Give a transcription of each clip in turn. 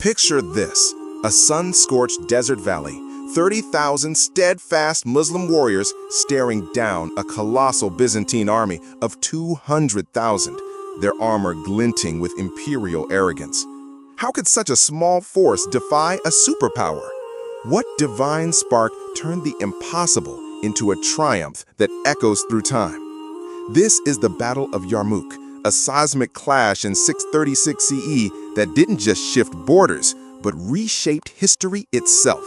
Picture this, a sun-scorched desert valley, 30,000 steadfast Muslim warriors staring down a colossal Byzantine army of 200,000, their armor glinting with imperial arrogance. How could such a small force defy a superpower? What divine spark turned the impossible into a triumph that echoes through time? This is the Battle of Yarmouk, a seismic clash in 636 CE that didn't just shift borders, but reshaped history itself.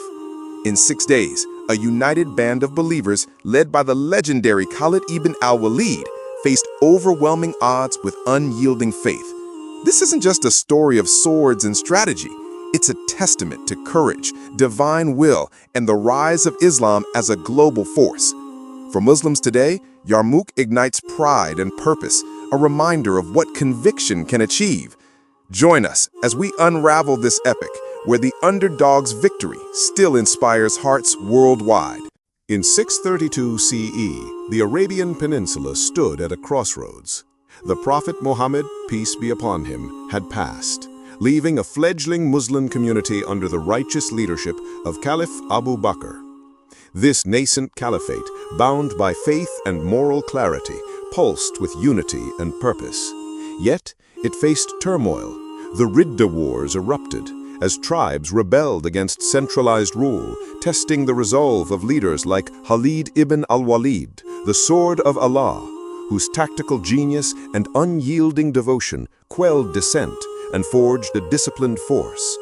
In 6 days, a united band of believers led by the legendary Khalid ibn al-Walid faced overwhelming odds with unyielding faith. This isn't just a story of swords and strategy. It's a testament to courage, divine will, and the rise of Islam as a global force. For Muslims today, Yarmouk ignites pride and purpose, a reminder of what conviction can achieve. Join us as we unravel this epic, where the underdog's victory still inspires hearts worldwide. In 632 CE, the Arabian Peninsula stood at a crossroads. The Prophet Muhammad, peace be upon him, had passed, leaving a fledgling Muslim community under the righteous leadership of Caliph Abu Bakr. This nascent caliphate, bound by faith and moral clarity, pulsed with unity and purpose. Yet, it faced turmoil. The Ridda Wars erupted as tribes rebelled against centralized rule, testing the resolve of leaders like Khalid ibn al-Walid, the Sword of Allah, whose tactical genius and unyielding devotion quelled dissent and forged a disciplined force.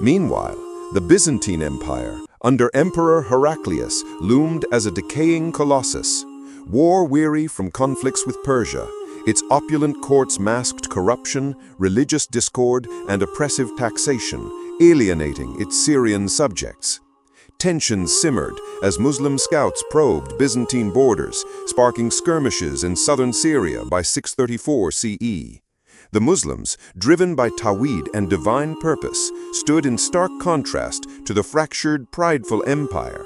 Meanwhile, the Byzantine Empire, under Emperor Heraclius, loomed as a decaying colossus. War-weary from conflicts with Persia, its opulent courts masked corruption, religious discord, and oppressive taxation, alienating its Syrian subjects. Tensions simmered as Muslim scouts probed Byzantine borders, sparking skirmishes in southern Syria by 634 CE. The Muslims, driven by Tawhid and divine purpose, stood in stark contrast to the fractured, prideful empire.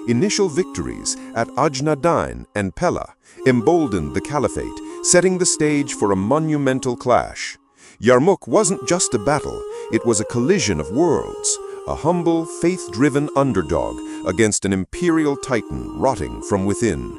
Initial victories at Ajnadain and Pella emboldened the caliphate, setting the stage for a monumental clash. Yarmouk wasn't just a battle, it was a collision of worlds, a humble, faith-driven underdog against an imperial titan rotting from within.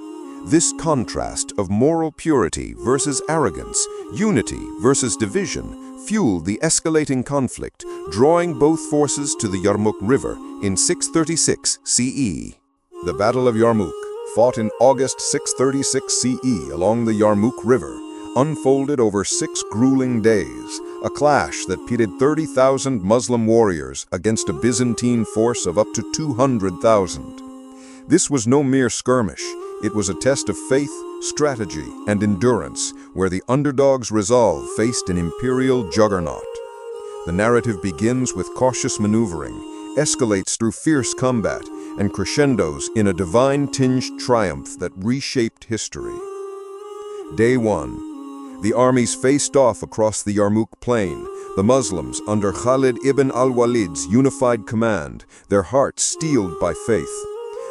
This contrast of moral purity versus arrogance, unity versus division, fueled the escalating conflict, drawing both forces to the Yarmouk River in 636 CE. The Battle of Yarmouk, fought in August 636 CE along the Yarmouk River, unfolded over 6 grueling days, a clash that pitted 30,000 Muslim warriors against a Byzantine force of up to 200,000. This was no mere skirmish. It was a test of faith, strategy, and endurance, where the underdog's resolve faced an imperial juggernaut. The narrative begins with cautious maneuvering, escalates through fierce combat, and crescendos in a divine-tinged triumph that reshaped history. Day 1. The armies faced off across the Yarmouk plain, the Muslims under Khalid ibn al-Walid's unified command, their hearts steeled by faith.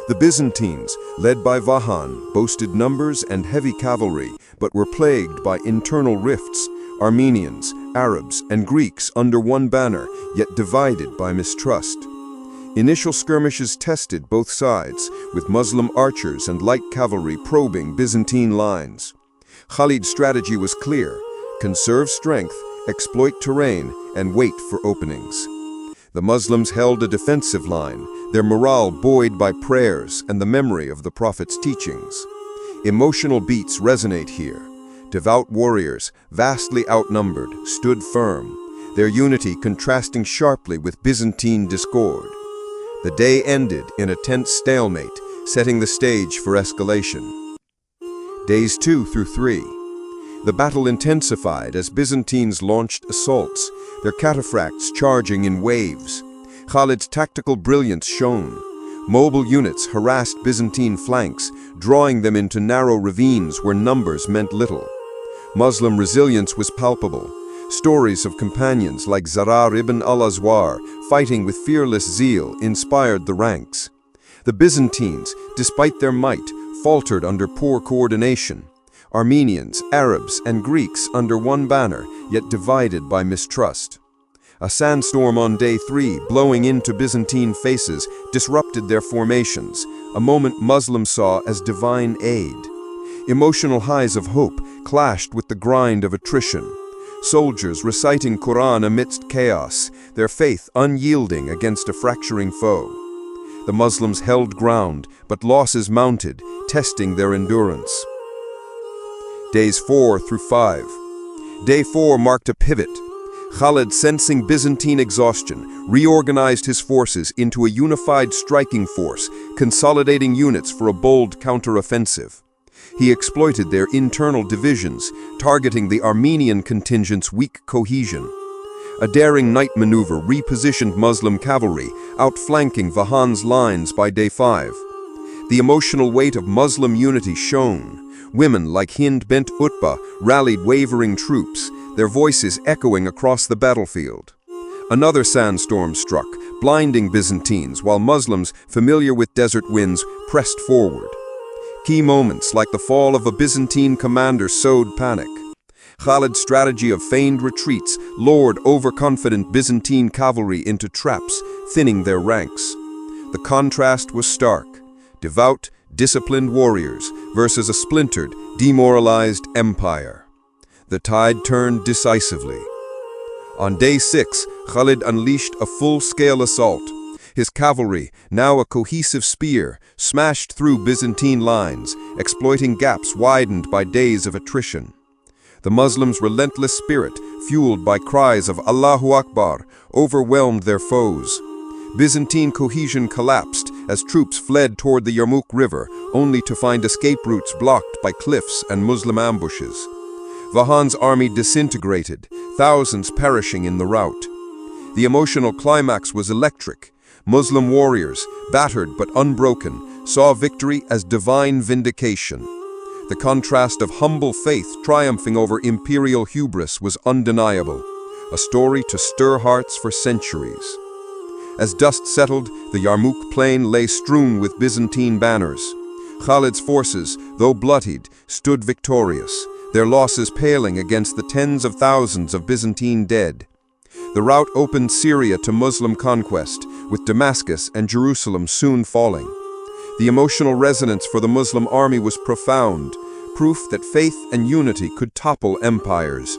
The Byzantines, led by Vahan, boasted numbers and heavy cavalry, but were plagued by internal rifts. Armenians, Arabs, and Greeks under one banner, yet divided by mistrust. Initial skirmishes tested both sides, with Muslim archers and light cavalry probing Byzantine lines. Khalid's strategy was clear: conserve strength, exploit terrain, and wait for openings. The Muslims held a defensive line, their morale buoyed by prayers and the memory of the Prophet's teachings. Emotional beats resonate here. Devout warriors, vastly outnumbered, stood firm, their unity contrasting sharply with Byzantine discord. The day ended in a tense stalemate, setting the stage for escalation. Days 2 through 3. The battle intensified as Byzantines launched assaults, their cataphracts charging in waves. Khalid's tactical brilliance shone. Mobile units harassed Byzantine flanks, drawing them into narrow ravines where numbers meant little. Muslim resilience was palpable. Stories of companions like Zarar ibn al-Azwar fighting with fearless zeal inspired the ranks. The Byzantines, despite their might, faltered under poor coordination. Armenians, Arabs, and Greeks under one banner, yet divided by mistrust. A sandstorm on day 3, blowing into Byzantine faces, disrupted their formations, a moment Muslims saw as divine aid. Emotional highs of hope clashed with the grind of attrition. Soldiers reciting Quran amidst chaos, their faith unyielding against a fracturing foe. The Muslims held ground, but losses mounted, testing their endurance. Days 4 through 5. Day 4 marked a pivot. Khalid, sensing Byzantine exhaustion, reorganized his forces into a unified striking force, consolidating units for a bold counteroffensive. He exploited their internal divisions, targeting the Armenian contingent's weak cohesion. A daring night maneuver repositioned Muslim cavalry, outflanking Vahan's lines by day 5. The emotional weight of Muslim unity shone. Women like Hind bint Utbah rallied wavering troops, their voices echoing across the battlefield. Another sandstorm struck, blinding Byzantines, while Muslims, familiar with desert winds, pressed forward. Key moments like the fall of a Byzantine commander sowed panic. Khalid's strategy of feigned retreats lured overconfident Byzantine cavalry into traps, thinning their ranks. The contrast was stark. Devout, disciplined warriors versus a splintered, demoralized empire. The tide turned decisively. On day 6, Khalid unleashed a full-scale assault. His cavalry, now a cohesive spear, smashed through Byzantine lines, exploiting gaps widened by days of attrition. The Muslims' relentless spirit, fueled by cries of Allahu Akbar, overwhelmed their foes. Byzantine cohesion collapsed as troops fled toward the Yarmouk River, only to find escape routes blocked by cliffs and Muslim ambushes. Vahan's army disintegrated, thousands perishing in the rout. The emotional climax was electric. Muslim warriors, battered but unbroken, saw victory as divine vindication. The contrast of humble faith triumphing over imperial hubris was undeniable, a story to stir hearts for centuries. As dust settled, the Yarmouk plain lay strewn with Byzantine banners. Khalid's forces, though bloodied, stood victorious, their losses paling against the tens of thousands of Byzantine dead. The rout opened Syria to Muslim conquest, with Damascus and Jerusalem soon falling. The emotional resonance for the Muslim army was profound, proof that faith and unity could topple empires.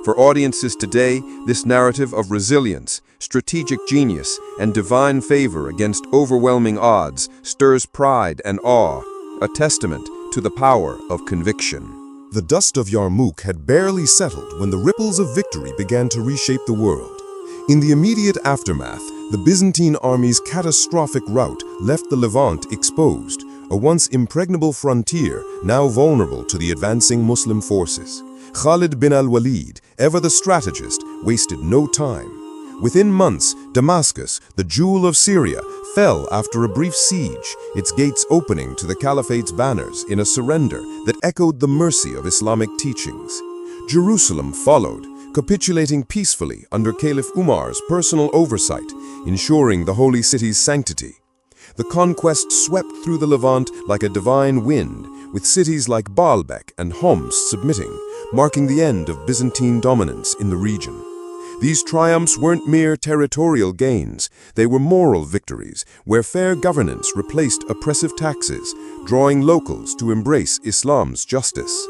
For audiences today, this narrative of resilience, strategic genius, and divine favor against overwhelming odds stirs pride and awe, a testament to the power of conviction. The dust of Yarmouk had barely settled when the ripples of victory began to reshape the world. In the immediate aftermath, the Byzantine army's catastrophic rout left the Levant exposed, a once impregnable frontier now vulnerable to the advancing Muslim forces. Khalid bin al-Walid, ever the strategist, wasted no time. Within months, Damascus, the jewel of Syria, fell after a brief siege, its gates opening to the Caliphate's banners in a surrender that echoed the mercy of Islamic teachings. Jerusalem followed, capitulating peacefully under Caliph Umar's personal oversight, ensuring the holy city's sanctity. The conquest swept through the Levant like a divine wind, with cities like Baalbek and Homs submitting, marking the end of Byzantine dominance in the region. These triumphs weren't mere territorial gains, they were moral victories, where fair governance replaced oppressive taxes, drawing locals to embrace Islam's justice.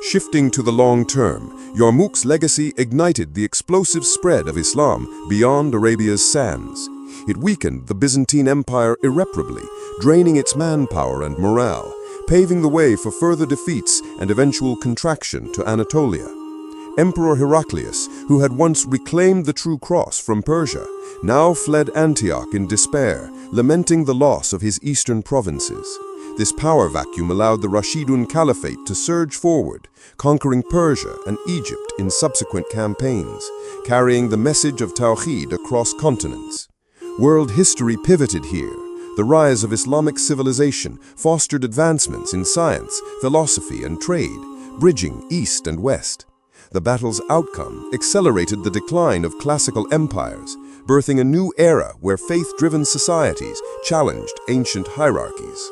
Shifting to the long term, Yarmouk's legacy ignited the explosive spread of Islam beyond Arabia's sands. It weakened the Byzantine Empire irreparably, draining its manpower and morale, paving the way for further defeats and eventual contraction to Anatolia. Emperor Heraclius, who had once reclaimed the true cross from Persia, now fled Antioch in despair, lamenting the loss of his eastern provinces. This power vacuum allowed the Rashidun Caliphate to surge forward, conquering Persia and Egypt in subsequent campaigns, carrying the message of Tawhid across continents. World history pivoted here. The rise of Islamic civilization fostered advancements in science, philosophy, and trade, bridging East and West. The battle's outcome accelerated the decline of classical empires, birthing a new era where faith-driven societies challenged ancient hierarchies.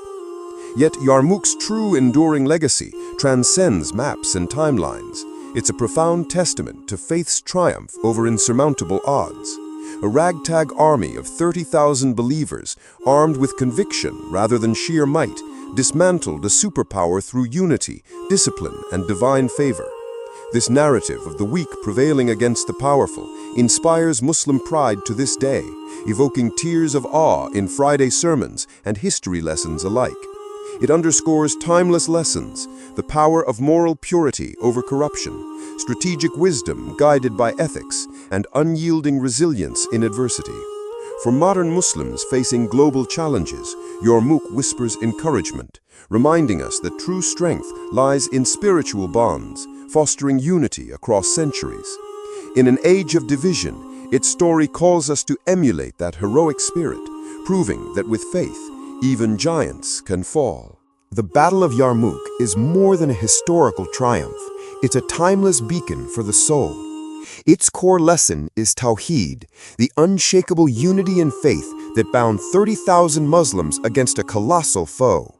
Yet Yarmouk's true enduring legacy transcends maps and timelines. It's a profound testament to faith's triumph over insurmountable odds. A ragtag army of 30,000 believers, armed with conviction rather than sheer might, dismantled a superpower through unity, discipline, and divine favor. This narrative of the weak prevailing against the powerful inspires Muslim pride to this day, evoking tears of awe in Friday sermons and history lessons alike. It underscores timeless lessons, the power of moral purity over corruption, strategic wisdom guided by ethics, and unyielding resilience in adversity. For modern Muslims facing global challenges, Yarmouk whispers encouragement, reminding us that true strength lies in spiritual bonds, fostering unity across centuries. In an age of division, its story calls us to emulate that heroic spirit, proving that with faith, even giants can fall. The Battle of Yarmouk is more than a historical triumph. It's a timeless beacon for the soul. Its core lesson is Tawheed, the unshakable unity and faith that bound 30,000 Muslims against a colossal foe.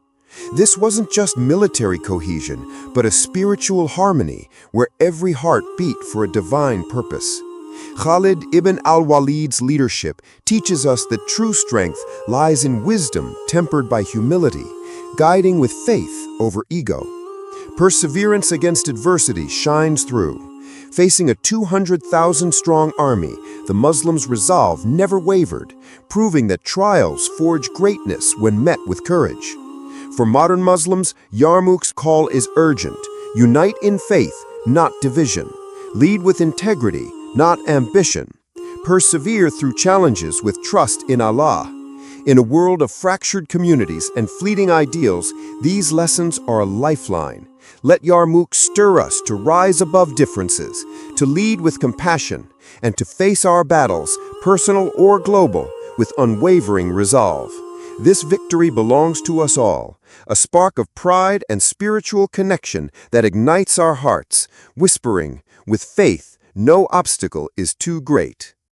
This wasn't just military cohesion, but a spiritual harmony where every heart beat for a divine purpose. Khalid ibn al-Walid's leadership teaches us that true strength lies in wisdom tempered by humility, guiding with faith over ego. Perseverance against adversity shines through. Facing a 200,000-strong army, the Muslims' resolve never wavered, proving that trials forge greatness when met with courage. For modern Muslims, Yarmouk's call is urgent. Unite in faith, not division. Lead with integrity, not ambition. Persevere through challenges with trust in Allah. In a world of fractured communities and fleeting ideals, these lessons are a lifeline. Let Yarmouk stir us to rise above differences, to lead with compassion, and to face our battles, personal or global, with unwavering resolve. This victory belongs to us all, a spark of pride and spiritual connection that ignites our hearts, whispering, with faith, no obstacle is too great.